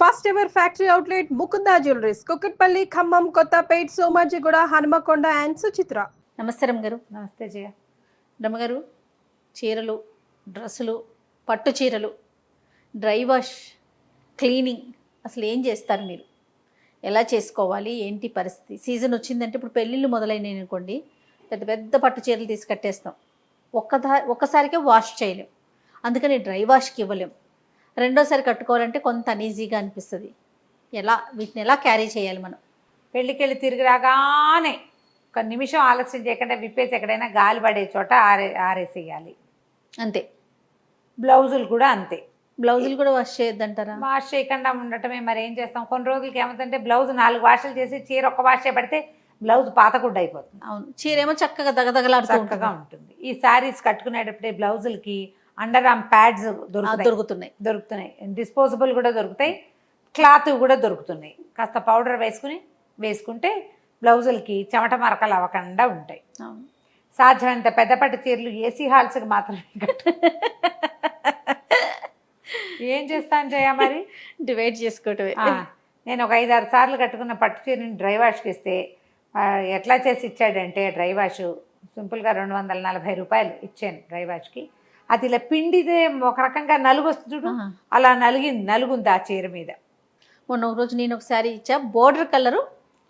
First ever factory outlet Mukunda Jewelleries Kukatpally Khammam Kothapet Somajiguda Hanamkonda and Suchitra. నమస్తే రమ్మగారు. నమస్తే జయ. రమ్మగారు, చీరలు, డ్రెస్సులు, పట్టు చీరలు, డ్రై వాష్, క్లీనింగ్ అసలు ఏం చేస్తారు మీరు? ఎలా చేసుకోవాలి? ఏంటి పరిస్థితి? సీజన్ వచ్చిందంటే ఇప్పుడు పెళ్ళిళ్ళు మొదలైనాయి అనుకోండి, పెద్ద పెద్ద పట్టు చీరలు తీసి కట్టేస్తాం. ఒక్కసారికే వాష్ చేయలేం, అందుకని డ్రై వాష్కి ఇవ్వలేం. రెండోసారి కట్టుకోవాలంటే కొంత అనీజీగా అనిపిస్తుంది. వీటిని ఎలా క్యారీ చేయాలి మనం? పెళ్ళికెళ్ళి తిరిగి రాగానే ఒక నిమిషం ఆలస్యం చేయకుండా విప్పేసి ఎక్కడైనా గాలి పడే చోట ఆరేసేయాలి. అంతే. బ్లౌజులు కూడా అంతే. బ్లౌజులు కూడా వాష్ చేయొద్దంటారా? వాష్ చేయకుండా ఉండటమే. మరి ఏం చేస్తాం, కొన్ని రోజులకి ఏమవుతుందంటే బ్లౌజ్ 4 వాషులు చేసి చీర ఒక్క వాష్ చేయబడితే బ్లౌజ్ పాతగుడ్డ అయిపోతుంది. అవును, చీర ఏమో చక్కగా దగదగలాడుతూ చక్కగా ఉంటుంది. ఈ శారీస్ కట్టుకునేటప్పుడే బ్లౌజులకి అండర్ ఆర్మ్ ప్యాడ్స్ దొరుకుతున్నాయి. డిస్పోజబుల్ కూడా దొరుకుతాయి, క్లాత్ కూడా దొరుకుతున్నాయి. కాస్త పౌడర్ వేసుకుంటే బ్లౌజులకి చెమట మరకలు అవ్వకుండా ఉంటాయి. సాధ్యమైనంత పెద్ద పట్టు చీరలు ఏసీ హాల్స్కి మాత్రమే ఏం చేస్తాను జయ, మరి డివైడ్ చేసుకోవటమే. నేను ఒక 5-6 సార్లు కట్టుకున్న పట్టు చీరని డ్రై వాష్కి ఇస్తే ఎట్లా చేసి ఇచ్చాడంటే, డ్రై వాష్ సింపుల్గా 240 రూపాయలు ఇచ్చాను డ్రై వాష్కి. అది ఇలా పిండిదే ఒక రకంగా నలుగు వస్తుంది చూడు, అలా నలుగుంది ఆ చీర మీద. మొన్న ఒక రోజు నేను ఒక శారీ ఇచ్చా, బోర్డర్ కలరు,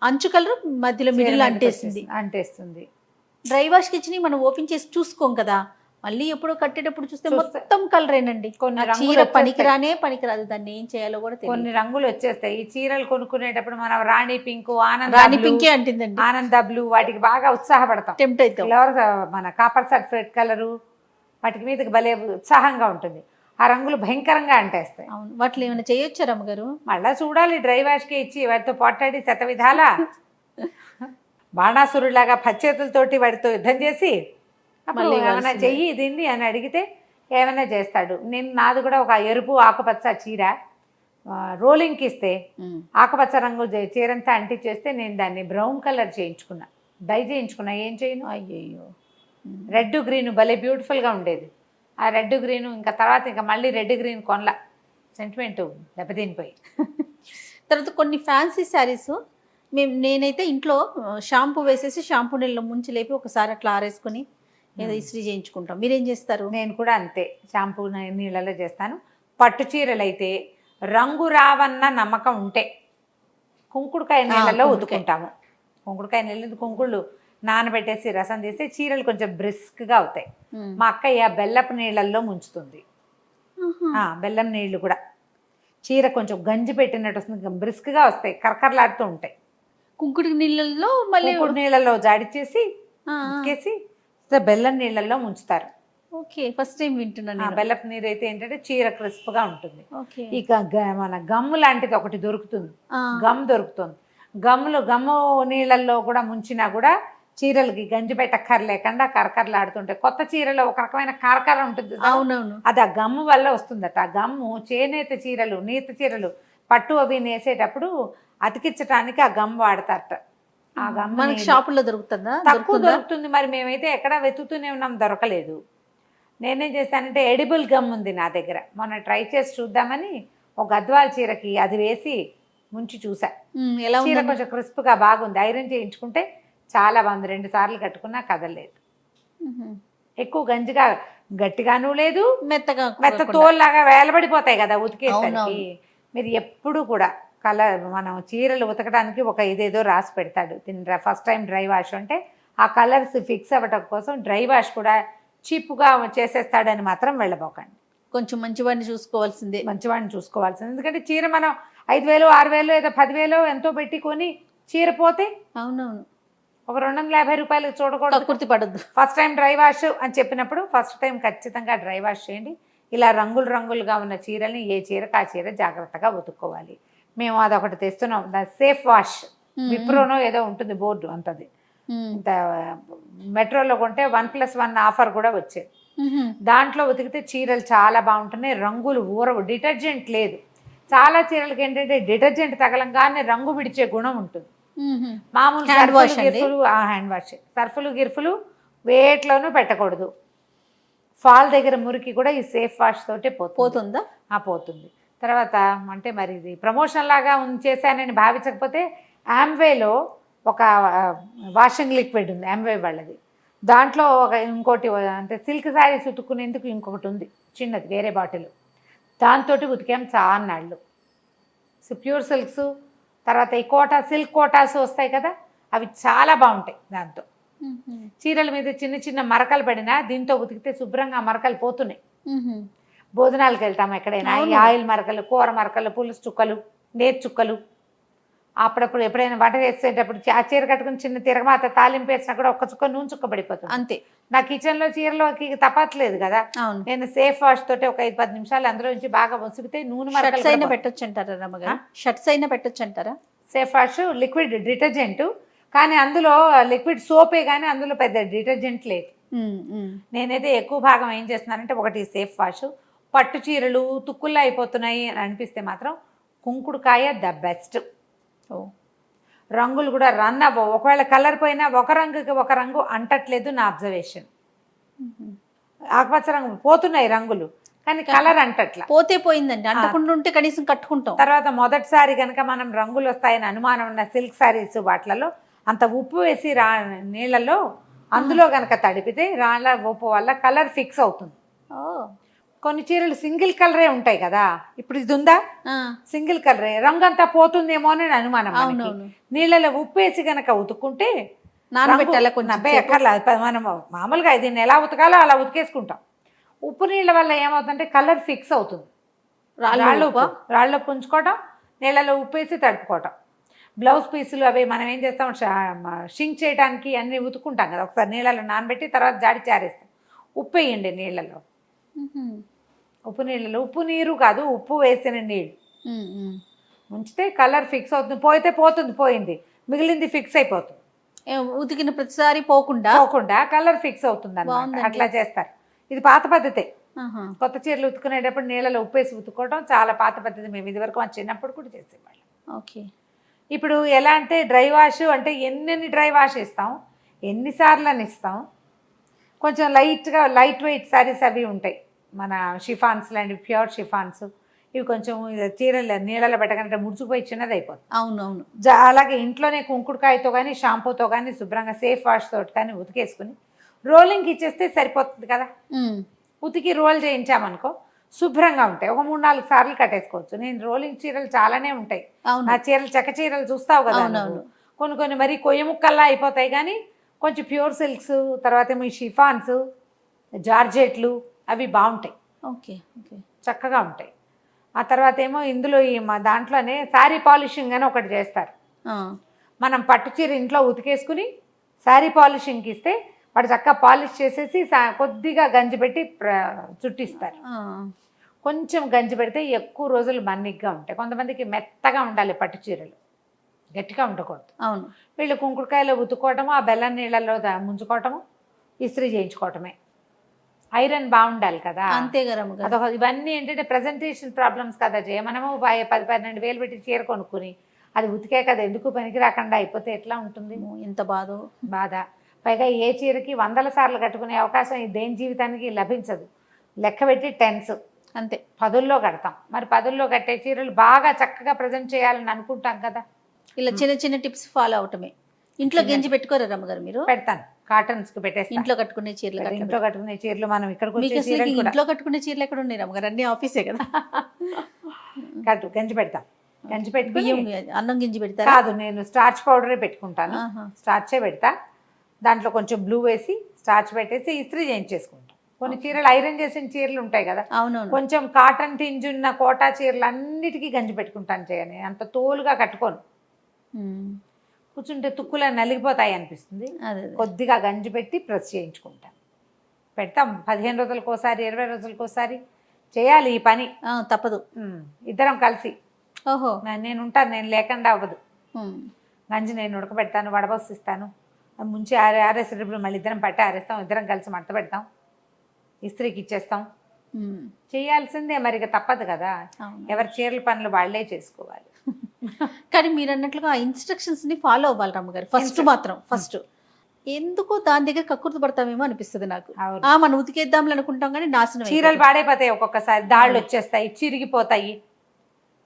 అంచు కలరు మధ్యలో మిడిల్ అంటేస్తుంది. డ్రై వాష్కి ఇచ్చి మనం ఓపెన్ చేసి చూసుకోం కదా, మళ్ళీ ఎప్పుడు కట్టేటప్పుడు చూస్తే మొత్తం కలరేనండి. చీర పనికిరాదు, దాన్ని ఏం చేయాలో కూడా తెలియదు. కొన్ని రంగులు వచ్చేస్తాయి. ఈ చీరలు కొనుక్కునేటప్పుడు మనం రాణి పింక్, రాణి పింకే అంటుందండి, ఆనంద బ్లూ, వాటికి బాగా ఉత్సాహపడతాం, టెంప్ట్ అవుతాం. మన కాపర్ సల్ఫేట్ కలరు వాటికి మీదకి భలే ఉత్సాహంగా ఉంటుంది. ఆ రంగులు భయంకరంగా అంటేస్తాయి. అవును, వాటిలో ఏమైనా చేయొచ్చా రమ్మగారు? మళ్ళీ చూడాలి, డ్రై వాష్కి ఇచ్చి వాటితో పోట్లాడి శతవిధాల బాణాసురులాగా పచ్చేతులతోటి వాటితో యుద్ధం చేసి అప్పుడు ఏమైనా చెయ్యి దీన్ని అని అడిగితే ఏమైనా చేస్తాడు. నాది కూడా ఒక ఎరుపు ఆకుపచ్చ చీర రోలింగ్కి ఇస్తే ఆకుపచ్చ రంగు చీరంతా అంటించేస్తే నేను దాన్ని బ్రౌన్ కలర్ చేయించుకున్నా, డై చేయించుకున్నా. ఏం చేయను, అయ్యయ్యో, రెడ్ గ్రీన్ భలే బ్యూటిఫుల్గా ఉండేది. ఆ రెడ్ గ్రీను ఇంకా తర్వాత ఇంకా మళ్ళీ రెడ్ గ్రీన్ కొనలా, సెంటిమెంట్ దెబ్బతినిపోయి. తర్వాత కొన్ని ఫ్యాన్సీ శారీస్ నేనైతే ఇంట్లో షాంపూ వేసేసి షాంపూ నీళ్ళలో ముంచి లేపి ఒకసారి అట్లా ఆరేసుకొని ఏదో ఇస్త్రీ చేయించుకుంటాం. మీరేం చేస్తారు? నేను కూడా అంతే, షాంపూ నీళ్ళలో చేస్తాను. పట్టు చీరలు అయితే రంగు రావన్న నమ్మకం ఉంటే కుంకుడుకాయ నీళ్ళలో ఉతుకుంటాము. కుంకుడుకాయ నీళ్ళు కుంకుళ్ళు నానబెట్టేసి రసం తీస్తే చీరలు కొంచెం బ్రిస్క్గా అవుతాయి. మా అక్కయ్య బెల్లపు నీళ్ళల్లో ముంచుతుంది. బెల్లం నీళ్ళు కూడా చీర కొంచెం గంజి పెట్టినట్టు వస్తుంది, బ్రిస్క్గా వస్తాయి, కరకరలాడుతూ ఉంటాయి. కుంకుడు నీళ్ళల్లో మళ్ళీ నీళ్ళల్లో జాడిచ్చేసి ఉతికేసి బెల్లం నీళ్ళల్లో ముంచుతారు. ఓకే, ఫస్ట్ టైం వింటున్నాను. బెల్లపు నీరు అయితే ఏంటంటే చీర క్రిస్ప్గా ఉంటుంది. ఇక మన గమ్ము లాంటిది ఒకటి దొరుకుతుంది, గమ్ దొరుకుతుంది. గమ్ము నీళ్ళల్లో కూడా ముంచినా కూడా చీరలకి గంజి పెట్టక్కర్లేకుండా కరకరలాడుతుంటాయి. కొత్త చీరలో ఒక రకమైన కరకర ఉంటుంది. అవునవును, అది ఆ గమ్ము వల్ల వస్తుందట. ఆ గమ్ము చేనేత చీరలు, నీత చీరలు, పట్టు అవి నేసేటప్పుడు అతికించడానికి ఆ గమ్ వాడతారట. ఆ గమ్ మనకి షాపుల్లో దొరుకుతుందా? తక్కువ దొరుకుతుంది. మరి మేమైతే ఎక్కడా వెతుకుతూనే ఉన్నాం, దొరకలేదు. నేనేం చేశానంటే ఎడిబుల్ గమ్ ఉంది నా దగ్గర, మొన్న ట్రై చేసి చూద్దామని ఒక గద్వాల చీరకి అది వేసి ముంచి చూసా. చీర కొంచెం క్రిస్ప్గా బాగుంది. ఐరన్ చేయించుకుంటే చాలా బాగుంది. 2 సార్లు కట్టుకున్నా కదలలేదు. ఎక్కువ గంజిగా గట్టిగాను లేదు, మెత్త తోల్లాగా వేలబడిపోతాయి కదా ఉతికేసరికి. మీరు ఎప్పుడు కూడా మనం చీరలు ఉతకడానికి ఒక ఇదేదో రాసి పెడతాడు. ఫస్ట్ టైం డ్రై వాష్ అంటే ఆ కలర్స్ ఫిక్స్ అవ్వటం కోసం డ్రై వాష్ కూడా చీప్గా చేసేస్తాడని మాత్రం వెళ్ళబోకండి. కొంచెం మంచివాడిని చూసుకోవాల్సిందే. ఎందుకంటే చీర మనం 5,000, 6,000 లేదా 10,000 ఎంతో పెట్టి కొని చీర పోతే అవునవును ఒక 250 రూపాయలకు చూడకూడదు, కుర్తి పడద్దు. ఫస్ట్ టైం డ్రై వాష్ అని చెప్పినప్పుడు ఫస్ట్ టైం ఖచ్చితంగా డ్రై వాష్ చేయండి. ఇలా రంగులుగా ఉన్న చీరల్ని ఏ చీరకు ఆ చీర జాగ్రత్తగా ఉతుక్కోవాలి. మేము అదొకటి తెస్తున్నాం, సేఫ్ వాష్, విప్రోనో ఏదో ఉంటుంది బోర్డు అంతది. ఇంత మెట్రోలో కొంటే 1+1 ఆఫర్ కూడా వచ్చేది. దాంట్లో ఉతికితే చీరలు చాలా బాగుంటున్నాయి, రంగులు ఊరవు, డిటర్జెంట్ లేదు. చాలా చీరలకి ఏంటంటే డిటర్జెంట్ తగలంగానే రంగు విడిచే గుణం ఉంటుంది. మామూలు హ్యాండ్ వాష్, సర్ఫులు గిర్ఫులు వేట్లోనూ పెట్టకూడదు. ఫాల్ దగ్గర మురికి కూడా ఈ సేఫ్ వాష్ తోటే పోతుందా? పోతుంది. తర్వాత అంటే మరి ఇది ప్రమోషన్ లాగా చేశానని భావించకపోతే యామ్వేలో ఒక వాషింగ్ లిక్విడ్ ఉంది, యామ్వే వాళ్ళది. దాంట్లో ఒక ఇంకోటి అంటే సిల్క్ శారీస్ ఉతుక్కునేందుకు ఇంకొకటి ఉంది చిన్నది, వేరే బాటిల్. దాంతో ఉతికాం చాలా నాళ్ళు. ప్యూర్ సిల్క్స్, తర్వాత ఈ సిల్క్ కోటాస్ వస్తాయి కదా, అవి చాలా బాగుంటాయి. దాంతో చీరల మీద చిన్న చిన్న మరకలు పడినా దీంతో ఉతికితే శుభ్రంగా ఆ మరకలు పోతున్నాయి. భోజనాలకు వెళ్తాము ఎక్కడైనా, ఈ ఆయిల్ మరకలు, కూర మరకలు, పులుసు చుక్కలు, నేతి చుక్కలు, అప్పుడప్పుడు ఎప్పుడైనా వంట చేసేటప్పుడు ఆ చీర కట్టుకుని చిన్న తిరగమాత తాలింపు వేసినా కూడా ఒక్క చుక్క నూనె చుక్క పడిపోతుంది. అంతే. నా కిచెన్లో చీరలోకి తప్పట్లేదు కదా, నేను సేఫ్ వాష్ తోటి ఒక 5-10 నిమిషాలు అందులో నుంచి బాగా ముసిగితే నూనె షర్ట్స్ అయినా పెట్టొచ్చు అంటారా రమ్మగారు? షర్ట్స్ అయినా పెట్టొచ్చు అంటారా? సేఫ్ వాష్ లిక్విడ్ డిటర్జెంట్, కానీ అందులో లిక్విడ్ సోపే కానీ అందులో పెద్ద డిటర్జెంట్ లేదు. నేనైతే ఎక్కువ భాగం ఏం చేస్తున్నానంటే, ఒకటి సేఫ్ వాష్, పట్టు చీరలు తుక్కుల్లో అయిపోతున్నాయి అని అనిపిస్తే మాత్రం కుంకుడుకాయ ద బెస్ట్. రంగులు కూడా రన్ అవ్వవు, ఒకవేళ కలర్ పోయినా ఒక రంగుకి ఒక రంగు అంటట్లేదు నా అబ్జర్వేషన్. ఆకుపచ్చ రంగు పోతున్నాయి రంగులు, కానీ కలర్ అంటట్లా. పోతే పోయిందండి, అంటకుండా ఉంటే కనీసం కట్టుకుంటాం. తర్వాత మొదటిసారి కనుక మనం రంగులు వస్తాయని అనుమానం ఉన్న సిల్క్ శారీస్ వాటిలలో అంత ఉప్పు వేసి నీళ్ళలో అందులో కనుక తడిపితే రాళ్ళ ఉప్పు వల్ల కలర్ ఫిక్స్ అవుతుంది. కొన్ని చీరలు సింగిల్ కలరే ఉంటాయి కదా, ఇప్పుడు ఇది ఉందా సింగిల్ కలరే, రంగు అంతా పోతుందేమో అని అనుమానం. నీళ్ళలో ఉప్పు వేసి కనుక ఉతుక్కుంటే మనం మామూలుగా దీన్ని ఎలా ఉతకాలో అలా ఉతికేసుకుంటాం. ఉప్పు నీళ్ళ వల్ల ఏమవుతుందంటే కలర్ ఫిక్స్ అవుతుంది. రాళ్ళు పుంజుకోవటం, నీళ్ళలో ఉప్పు వేసి తడుపుకోవటం. బ్లౌజ్ పీసులు అవి మనం ఏం చేస్తాం, షింక్ చేయడానికి అన్నీ ఉతుకుంటాం కదా, ఒకసారి నీళ్ళలో నానబెట్టి తర్వాత జాడి చారేస్తాం. ఉప్పు వేయండి నీళ్ళలో, ఉప్పు నీళ్ళలో, ఉప్పు నీరు కాదు ఉప్పు వేసిన నీళ్ళు ఉంచితే కలర్ ఫిక్స్ అవుతుంది. పోయితే పోతుంది, పోయింది, మిగిలింది ఫిక్స్ అయిపోతుంది. ఉతికిన ప్రతిసారి పోకుండా కలర్ ఫిక్స్ అవుతుంది అన్నమాట. అట్లా చేస్తారు. ఇది పాత పద్ధతే. కొత్త చీరలు ఉతుకునేటప్పుడు నీళ్ళలో ఉప్పేసి ఉతుక్కోవడం చాలా పాత పద్ధతి. మేము ఇదివరకు మా చిన్నప్పుడు కూడా చేసేవాళ్ళం. ఓకే. ఇప్పుడు ఎలా అంటే డ్రై వాష్ అంటే ఎన్ని డ్రై వాష్ ఇస్తాం, ఎన్నిసార్లు అని ఇస్తాం. కొంచెం లైట్ వెయిట్ శారీస్ అవి ఉంటాయి, మన షిఫాన్స్ లాంటి ప్యూర్ షిఫాన్స్. ఇవి కొంచెం చీరలు నీళ్ళలో పెట్టకంటే ముడుచుకుపోయి చిన్నది అయిపోతుంది. అవునవును. అలాగే ఇంట్లోనే కుంకుడుకాయతో కానీ షాంపూతో కానీ శుభ్రంగా సేఫ్ వాష్ తోటి కానీ ఉతికేసుకుని రోలింగ్కి ఇచ్చేస్తే సరిపోతుంది కదా. ఉతికి రోల్ చేయించామనుకో శుభ్రంగా ఉంటాయి. ఒక 3-4 సార్లు కట్టేసుకోవచ్చు. నేను రోలింగ్ చీరలు చాలానే ఉంటాయి నా చీరలు, చెక్క చీరలు చూస్తావు కదా, కొన్ని మరి కొయ్య ముక్కల్లా అయిపోతాయి, కానీ కొంచెం ప్యూర్ సిల్క్స్, తర్వాత ఏమో షిఫాన్స్, జార్జెట్లు అవి బాగుంటాయి. ఓకే ఓకే, చక్కగా ఉంటాయి. ఆ తర్వాత ఏమో ఇందులో మా దాంట్లోనే శారీ పాలిషింగ్ అని ఒకటి చేస్తారు. మనం పట్టు చీర ఇంట్లో ఉతికేసుకుని శారీ పాలిషింగ్కి ఇస్తే వాడు చక్కగా పాలిష్ చేసేసి కొద్దిగా గంజి పెట్టి చుట్టిస్తారు. కొంచెం గంజి పెడితే ఎక్కువ రోజులు మన్నిగ్గా ఉంటాయి. కొంతమందికి మెత్తగా ఉండాలి పట్టు చీరలు, గట్టిగా ఉండకూడదు. అవును. వీళ్ళు కుంకుడుకాయలో ఉతుక్కోవటము, ఆ బెల్లం నీళ్ళలో ముంచుకోవటము, ఇస్త్రీ చేయించుకోవటమే. ఐరన్ బాగుండాలి కదా, అంతే కదా. అదొక ఇవన్నీ ఏంటంటే ప్రజెంటేషన్ ప్రాబ్లమ్స్ కదా. మనము 10-12 వేలు పెట్టి చీర కొనుక్కుని అది ఉతికే కదా ఎందుకు పనికి రాకుండా అయిపోతే ఎట్లా ఉంటుంది? ఎంత బాధ. పైగా ఏ చీరకి 100 సార్లు కట్టుకునే అవకాశం దేని జీవితానికి లభించదు. లెక్క పెట్టి 10s అంతే 10లో కడతాం. మరి 10లో కట్టే చీరలు బాగా చక్కగా ప్రజెంట్ చేయాలని అనుకుంటాం కదా. ఇలా చిన్న చిన్న టిప్స్ ఫాలో అవటమే. ఇంట్లో గంజి పెట్టుకోరా రమ్మగారు మీరు? పెడతాను, కాటన్స్కి పెట్టేస్తాను. ఇంట్లో కట్టుకునే చీరలు మనం ఇక్కడికి ఇంట్లో కట్టుకునే చీరలు ఎక్కడ ఉన్నాయి రమ్మగారు? అన్ని ఆఫీసే కదా. గంజి పెడతాం. గంజి పెట్టుకుని అన్నం గింజి పెడతా కాదు, నేను స్టార్చ్ పౌడరే పెట్టుకుంటాను. స్టార్చే పెడతా, దాంట్లో కొంచెం బ్లూ వేసి స్టార్చ్ పెట్టేసి ఇస్త్రీ చేయించేసుకుంటాం. కొన్ని చీరలు ఐరన్ చేసిన చీరలు ఉంటాయి కదా, కొంచెం కాటన్ టింజ్ ఉన్న కోటా చీరలు అన్నిటికీ గంజి పెట్టుకుంటాను. చేయని అంత తోలుగా కట్టుకోను, కూర్చుంటే తుక్కులా నలిగిపోతాయి అనిపిస్తుంది. కొద్దిగా గంజి పెట్టి ప్రెస్ చేయించుకుంటాను. పెడతాం 15 రోజులకోసారి, 20 రోజులకోసారి చేయాలి ఈ పని, తప్పదు. ఇద్దరం కలిసి. ఓహో, నేను ఉంటాను, నేను లేకుండా అవ్వదు. గంజి నేను ఉడకబెడతాను, వడబోసిస్తాను, ముంచి ఆరేసేటప్పుడు మళ్ళీ ఇద్దరం పట్టి ఆరేస్తాం, ఇద్దరం కలిసి మడత పెడతాం, ఇస్త్రీకి ఇచ్చేస్తాం. చేయాల్సిందే మరి, తప్పదు కదా. ఎవరి చీరల పనులు వాళ్ళే చేసుకోవాలి. కానీ మీరు అన్నట్లుగా ఆ ఇన్స్ట్రక్షన్స్ని ఫాలో అవ్వాలి రమ్మగారు. ఫస్ట్ ఎందుకో దాని దగ్గర కక్కుర్తి పడతామేమో అనిపిస్తుంది నాకు. మనం ఉతికేద్దాంలు అనుకుంటాం కానీ నాశనం. చీరలు పాడైపోతాయి, ఒక్కొక్కసారి దాళ్ళు వచ్చేస్తాయి, చిరిగిపోతాయి.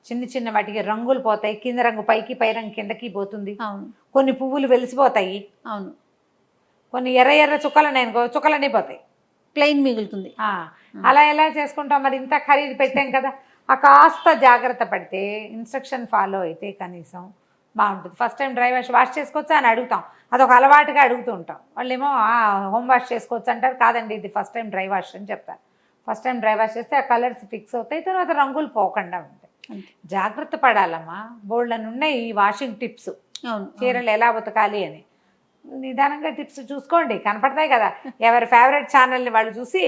చిన్న చిన్న వాటికి రంగులు పోతాయి, కింద రంగు పైకి పై రంగు కిందకి పోతుంది, అవును కొన్ని పువ్వులు వెలిసిపోతాయి, అవును, కొన్ని ఎర్ర ఎర్ర చుక్కలన్నీ పోతాయి, ప్లెయిన్ మిగులుతుంది. అలా ఎలా చేసుకుంటాం? మరి ఇంత ఖరీదు పెట్టాం కదా. ఆ కాస్త జాగ్రత్త పడితే, ఇన్స్ట్రక్షన్ ఫాలో అయితే కనీసం బాగుంటుంది. ఫస్ట్ టైం డ్రై వాష్ చేసుకోవచ్చా అని అడుగుతాం, అదొక అలవాటుగా అడుగుతూ ఉంటాం. వాళ్ళేమో హోమ్ వాష్ చేసుకోవచ్చు అంటారు. కాదండి, ఇది ఫస్ట్ టైం డ్రై వాష్ అని చెప్తారు. ఫస్ట్ టైం డ్రై వాష్ చేస్తే ఆ కలర్స్ ఫిక్స్ అవుతాయి, తర్వాత రంగులు పోకుండా ఉంటాయి. జాగ్రత్త పడాలమ్మా. బోల్డని ఉన్నాయి ఈ వాషింగ్ టిప్స్, అవును, చీరలు ఎలా ఉతకాలి అని. నిదానంగా టిప్స్ చూసుకోండి, కనపడతాయి కదా. ఎవరి ఫేవరెట్ ఛానల్ని వాళ్ళు చూసి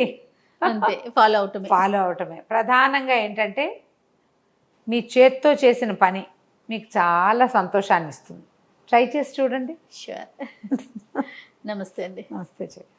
అంతే ఫాలో అవటమే. ప్రధానంగా ఏంటంటే మీ చేత్తో చేసిన పని మీకు చాలా సంతోషాన్ని ఇస్తుంది. ట్రై చేసి చూడండి. షూర్. నమస్తే అండి. నమస్తే చెయ్యి.